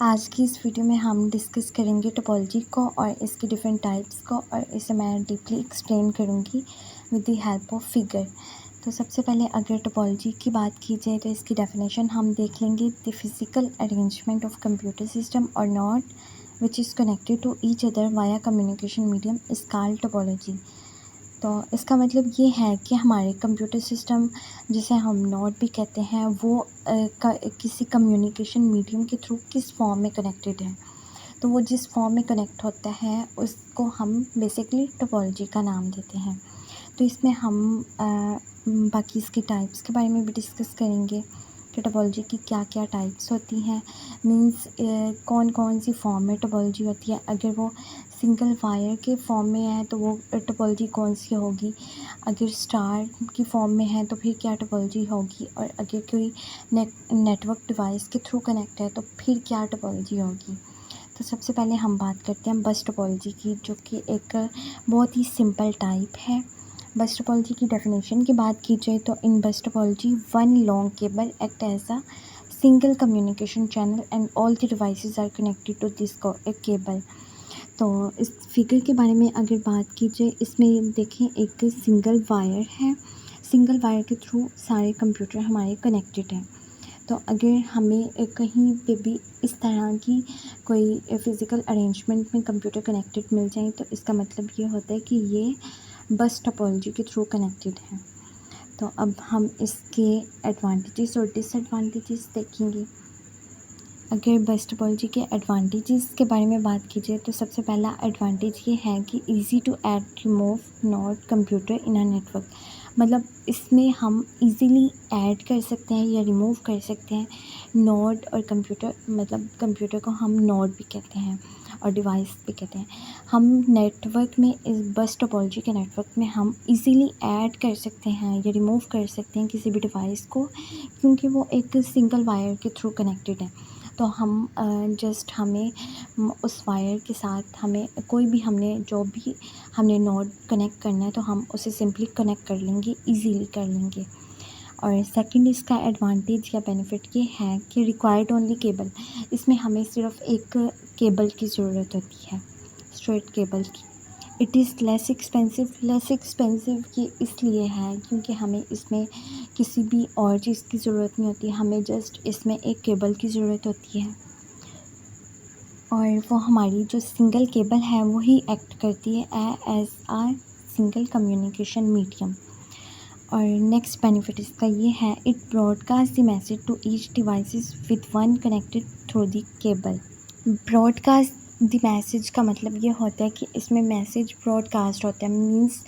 आज की इस वीडियो में हम डिस्कस करेंगे टोपोलॉजी को और इसके डिफरेंट टाइप्स को, और इसे मैं डीपली एक्सप्लेन करूँगी with the help of figure. तो सबसे पहले अगर टोपोलॉजी की बात की जाए तो इसकी डेफिनेशन हम देख लेंगे। The physical arrangement of computer system और node which is connected to each other via communication medium is called topology. तो इसका मतलब ये है कि हमारे कंप्यूटर सिस्टम, जिसे हम नोड भी कहते हैं, वो किसी कम्युनिकेशन मीडियम के थ्रू किस फॉर्म में कनेक्टेड है। तो वो जिस फॉर्म में कनेक्ट होता है उसको हम बेसिकली टोपोलॉजी का नाम देते हैं। तो इसमें हम बाकी इसकी टाइप्स के बारे में भी डिस्कस करेंगे कि टोपोलॉजी की क्या क्या टाइप्स होती हैं, मींस कौन कौन सी फॉर्म में टोपोलॉजी होती है। अगर वो सिंगल वायर के फॉर्म में है तो वो टोपोलॉजी कौन सी होगी, अगर स्टार की फॉर्म में है तो फिर क्या टोपोलॉजी होगी, और अगर कोई नेटवर्क डिवाइस के थ्रू कनेक्ट है तो फिर क्या टोपोलॉजी होगी। तो सबसे पहले हम बात करते हैं बस टोपोलॉजी की, जो कि एक बहुत ही सिंपल टाइप है। बस टोपोलॉजी की डेफिनेशन की बात की जाए तो in bus topology one long cable act as a single communication channel and all the devices are connected to this cable. तो इस फिगर के बारे में अगर बात की जाए, इसमें देखें एक सिंगल वायर है। सिंगल वायर के थ्रू सारे कंप्यूटर हमारे कनेक्टेड हैं। तो अगर हमें कहीं पे भी इस तरह की कोई फ़िज़िकल अरेंजमेंट में कंप्यूटर कनेक्टेड मिल जाए तो इसका मतलब ये होता है कि ये बस टोपोलॉजी के थ्रू कनेक्टेड है। तो अब हम इसके एडवांटेजेस और डिसएडवांटेजेस देखेंगे। अगर बस टोपोलॉजी के एडवांटेजेस के बारे में बात की जाए तो सबसे पहला एडवांटेज ये है कि easy to add remove not computer in a network. मतलब इसमें हम इजीली ऐड कर सकते हैं या रिमूव कर सकते हैं नोड और कंप्यूटर। मतलब कंप्यूटर को हम नोड भी कहते हैं और डिवाइस भी कहते हैं। हम नेटवर्क में, इस बस टोपोलॉजी के नेटवर्क में हम इजीली ऐड कर सकते हैं या रिमूव कर सकते हैं किसी भी डिवाइस को, क्योंकि वो एक सिंगल वायर के थ्रू कनेक्टेड है। तो हम जस्ट हमें उस वायर के साथ हमें कोई भी जो भी हमने नोड कनेक्ट करना है तो हम उसे सिंपली कनेक्ट कर लेंगे, इजीली कर लेंगे। और सेकंड इसका एडवांटेज या बेनिफिट ये है कि रिक्वायर्ड ओनली केबल। इसमें हमें सिर्फ एक केबल की ज़रूरत होती है, स्ट्रेट केबल की। इट इज़ लेस एक्सपेंसिव ये इसलिए है क्योंकि हमें इसमें किसी भी और चीज़ की ज़रूरत नहीं होती, हमें जस्ट इसमें एक केबल की ज़रूरत होती है, और वो हमारी जो सिंगल केबल है वही एक्ट करती है as a single communication medium. और नेक्स्ट बेनिफिट इसका ये है, it broadcast the message to each devices with one connected through the cable. Broadcast the message का मतलब ये होता है कि इसमें मैसेज ब्रॉडकास्ट होता है। मींस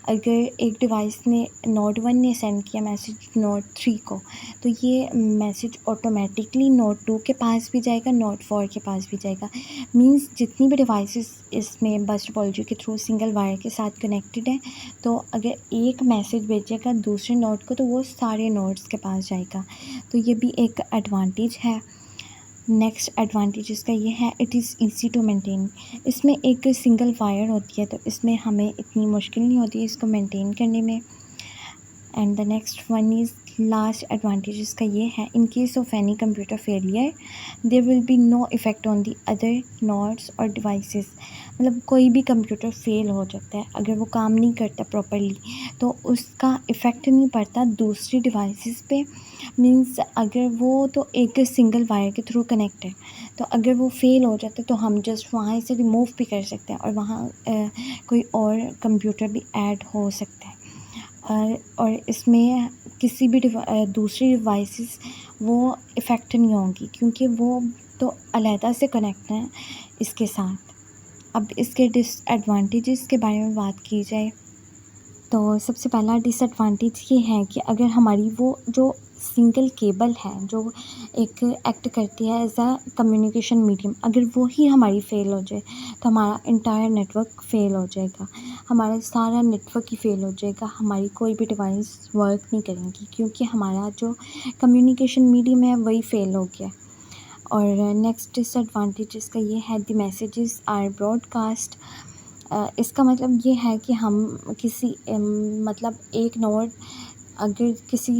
अगर एक डिवाइस ने नोड 1 ने सेंड किया मैसेज नोड 3 को, तो ये मैसेज ऑटोमेटिकली नोड 2 के पास भी जाएगा, नोड 4 के पास भी जाएगा। मींस जितनी भी डिवाइसेस इसमें बस टोपोलॉजी के थ्रू सिंगल वायर के साथ कनेक्टेड है, तो अगर एक मैसेज भेजेगा दूसरे नोड को तो वो सारे नोड्स के पास जाएगा। तो ये भी एक एडवांटेज है। नेक्स्ट एडवांटेज इसका ये है, it is easy to maintain. इसमें एक सिंगल वायर होती है तो इसमें हमें इतनी मुश्किल नहीं होती है इसको मेंटेन करने में। And the next one is last advantage इसका ये है, in case of any computer failure there will be no effect on the other nodes और डिवाइसेस। मतलब कोई भी कंप्यूटर फेल हो जाता है, अगर वो काम नहीं करता प्रॉपरली तो उसका इफ़ेक्ट नहीं पड़ता दूसरी डिवाइसेस पे। मींस अगर वो तो एक सिंगल वायर के थ्रू कनेक्ट है, तो अगर वो फेल हो जाता है तो हम जस्ट वहाँ से रिमूव भी कर सकते हैं और वहाँ कोई और कंप्यूटर भी ऐड हो सकता है। और इसमें किसी भी दूसरी डिवाइसेस वो इफ़ेक्ट नहीं होंगी क्योंकि वो तो अलहदा से कनेक्ट हैं इसके साथ। अब इसके डिसएडवांटेजेस के बारे में बात की जाए तो सबसे पहला डिसएडवांटेज ये है कि अगर हमारी वो जो सिंगल केबल है जो एक एक्ट करती है एज अ कम्युनिकेशन मीडियम, अगर वो ही हमारी फ़ेल हो जाए तो हमारा इंटायर नेटवर्क फ़ेल हो जाएगा, हमारा सारा नेटवर्क ही फ़ेल हो जाएगा, हमारी कोई भी डिवाइस वर्क नहीं करेंगी क्योंकि हमारा जो कम्युनिकेशन मीडियम है वही फ़ेल हो गया। और नेक्स्ट डिसएडवांटेज इसका ये है, द मैसेजेस आर ब्रॉडकास्ट। इसका मतलब ये है कि हम किसी मतलब एक नोड अगर किसी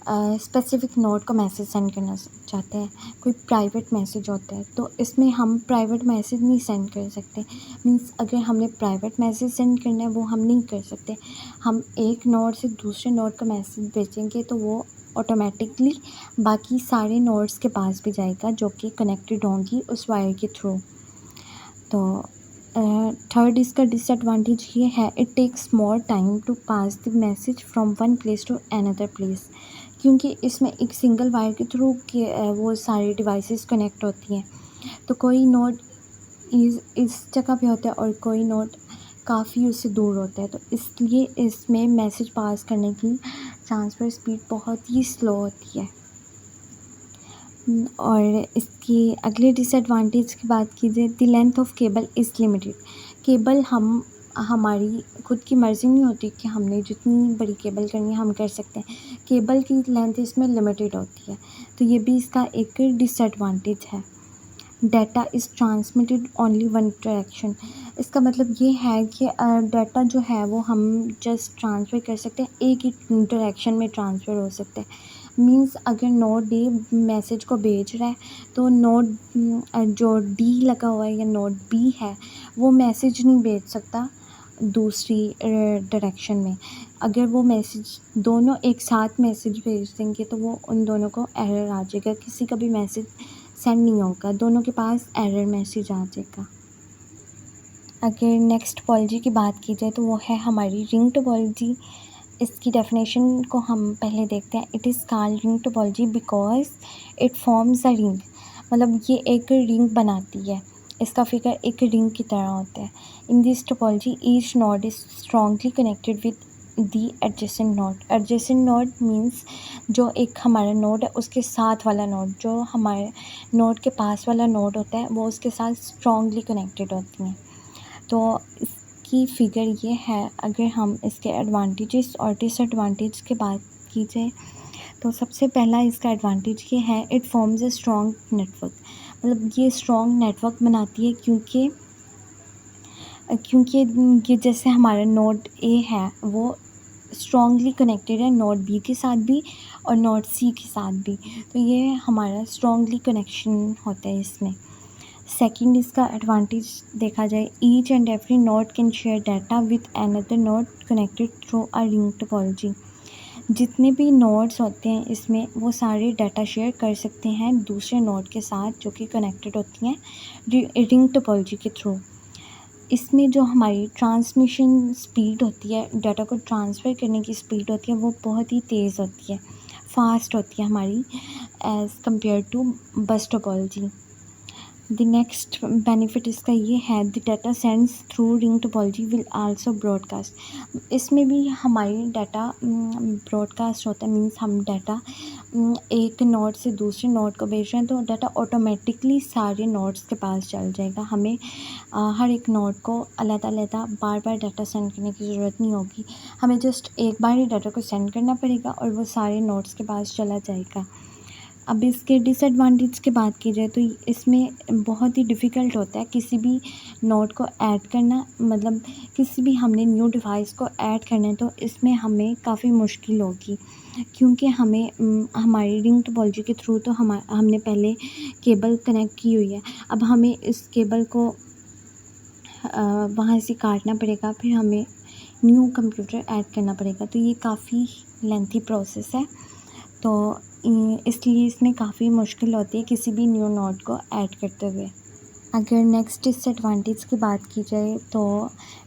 स्पेसिफ़िक नोड को मैसेज सेंड करना चाहते हैं, कोई प्राइवेट मैसेज होता है, तो इसमें हम प्राइवेट मैसेज नहीं सेंड कर सकते। मीन्स अगर हमने प्राइवेट मैसेज सेंड करना है वो हम नहीं कर सकते। हम एक नोड से दूसरे नोड का मैसेज भेजेंगे तो वो ऑटोमेटिकली बाकी सारे नोड्स के पास भी जाएगा जो कि कनेक्टेड होंगी उस वायर के थ्रू। तो थर्ड इसका डिसएडवांटेज ये है, it takes more time to pass the message from one place to another place, क्योंकि इसमें एक सिंगल वायर के थ्रू के वो सारी डिवाइसेस कनेक्ट होती हैं। तो कोई नोड इस जगह पे होता है और कोई नोड काफ़ी उससे दूर होता है, तो इसलिए इसमें मैसेज पास करने की ट्रांसफ़र स्पीड बहुत ही स्लो होती है। और इसकी अगले डिसएडवांटेज की बात की जाए, the length of cable is limited. Cable हमारी खुद की मर्ज़ी नहीं होती कि हमने जितनी बड़ी केबल करनी है हम कर सकते हैं। केबल की लेंथ इसमें लिमिटेड होती है, तो ये भी इसका एक डिसएडवांटेज है। Data is transmitted only one direction. इसका मतलब ये है कि डाटा जो है वो हम जस्ट ट्रांसफ़र कर सकते हैं, एक ही डायरेक्शन में ट्रांसफ़र हो सकते हैं। मीन्स अगर नोड ए मैसेज को भेज रहा है तो नोड जो डी लगा हुआ है या नोड बी है वो मैसेज नहीं भेज सकता दूसरी डायरेक्शन में। अगर वो मैसेज दोनों एक साथ मैसेज भेज देंगे तो वो उन दोनों को एरर आ जाएगा, किसी का भी मैसेज सेंड नहीं होगा, दोनों के पास एरर मैसेज आ जाएगा। अगर नेक्स्ट टोपोलॉजी की बात की जाए तो वो है हमारी रिंग टोपोलॉजी। इसकी डेफिनेशन को हम पहले देखते हैं। It is called ring topology because it forms a ring, मतलब ये एक रिंग बनाती है, इसका फिगर एक रिंग की तरह होता है। In this topology each node is strongly connected with the adjacent node. Adjacent node means जो एक हमारा नोड है उसके साथ वाला नोड, जो हमारे नोड के पास वाला नोड होता है वो उसके साथ स्ट्रॉन्गली कनेक्टेड होती हैं। तो इसकी फ़िगर ये है। अगर हम इसके एडवांटेजेस और डिसएडवांटेज की बात की जाए तो सबसे पहला इसका एडवांटेज ये है, it forms a strong network. मतलब ये स्ट्रॉन्ग नेटवर्क बनाती है क्योंकि ये जैसे हमारा नोड ए है वो स्ट्रॉन्गली कनेक्टेड है नोड बी के साथ भी और नोड सी के साथ भी, तो ये हमारा स्ट्रॉन्गली कनेक्शन होता है इसमें। सेकंड इसका एडवांटेज देखा जाए, each and every node can share data with another node connected through a ring topology. जितने भी नोड्स होते हैं इसमें वो सारे डाटा शेयर कर सकते हैं दूसरे नोड के साथ जो कि कनेक्टेड होती हैं रिंग टोपोलॉजी के थ्रू। इसमें जो हमारी ट्रांसमिशन स्पीड होती है, डाटा को ट्रांसफ़र करने की स्पीड होती है वो बहुत ही तेज़ होती है, फास्ट होती है हमारी as compare to bus topology. The next benefit इसका ये है, the data sends through ring topology will also broadcast. इसमें भी हमारी डाटा ब्रॉडकास्ट होता है, मीन्स हम डाटा एक नोड से दूसरे नोड को भेज रहे हैं तो डाटा ऑटोमेटिकली सारे नोड्स के पास चल जाएगा। हमें हर एक नोड को अलग-अलग बार बार डाटा सेंड करने की ज़रूरत नहीं होगी, हमें जस्ट एक बार ही डाटा को सेंड करना पड़ेगा और वो सारे नोड्स के पास चला जाएगा। अब इसके डिसएडवांटेज की बात की जाए तो इसमें बहुत ही डिफ़िकल्ट होता है किसी भी नोड को ऐड करना, मतलब किसी भी हमने न्यू डिवाइस को ऐड करना है तो इसमें हमें काफ़ी मुश्किल होगी, क्योंकि हमें हमारी रिंग टोपोलॉजी के थ्रू तो हमने पहले केबल कनेक्ट की हुई है, अब हमें इस केबल को वहाँ से काटना पड़ेगा, फिर हमें न्यू कंप्यूटर ऐड करना पड़ेगा, तो ये काफ़ी लेंथी प्रोसेस है। तो इसलिए इसमें काफ़ी मुश्किल होती है किसी भी न्यू नोड को ऐड करते हुए। अगर नेक्स्ट डिसएडवांटेज की बात की जाए तो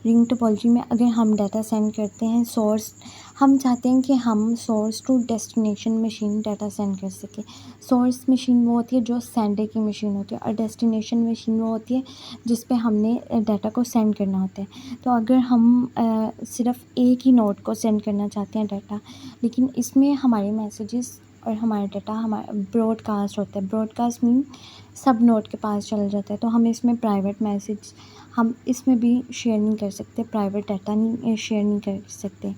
रिंग टोपोलॉजी में अगर हम डाटा सेंड करते हैं सोर्स, हम चाहते हैं कि हम source to destination machine data send कर सकें। सोर्स मशीन वो होती है जो सेंडर की मशीन होती है और डेस्टिनेशन मशीन वो होती है जिस पे हमने डाटा को सेंड करना होता है। तो अगर हम सिर्फ एक ही नोड को सेंड करना चाहते हैं डाटा, लेकिन इसमें हमारे मैसेजेस और हमारा डाटा हमारा ब्रॉडकास्ट होता है। ब्रॉडकास्ट मीन सब नोड के पास चल जाता है, तो हम इसमें प्राइवेट मैसेज हम इसमें भी शेयर नहीं कर सकते, प्राइवेट डाटा नहीं शेयर नहीं कर सकते।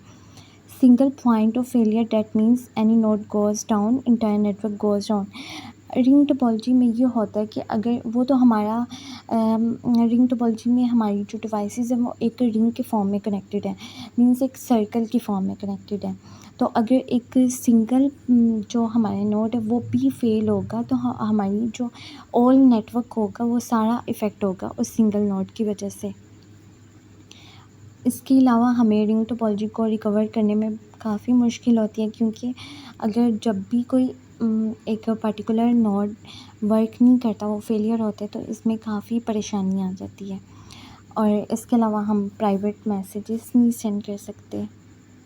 Single point of failure that means any node goes down entire network goes down. Ring topology में ये होता है कि अगर वो तो हमारा रिंग टोपोलॉजी में हमारी जो डिवाइसेस हैं वो एक रिंग के फॉर्म में कनेक्टेड है, मीन्स एक सर्कल की फॉर्म में कनेक्टेड है। तो अगर एक सिंगल जो हमारा नोड है वो भी फेल होगा तो हमारी जो ऑल नेटवर्क होगा वो सारा इफ़ेक्ट होगा उस सिंगल नोड की वजह से। इसके अलावा हमें रिंग टोपोलॉजी को रिकवर करने में काफ़ी मुश्किल होती है, क्योंकि अगर जब भी कोई एक पर्टिकुलर नोड वर्क नहीं करता, वो फेलियर होता है, तो इसमें काफ़ी परेशानी आ जाती है। और इसके अलावा हम प्राइवेट मैसेजेस नहीं सेंड कर सकते।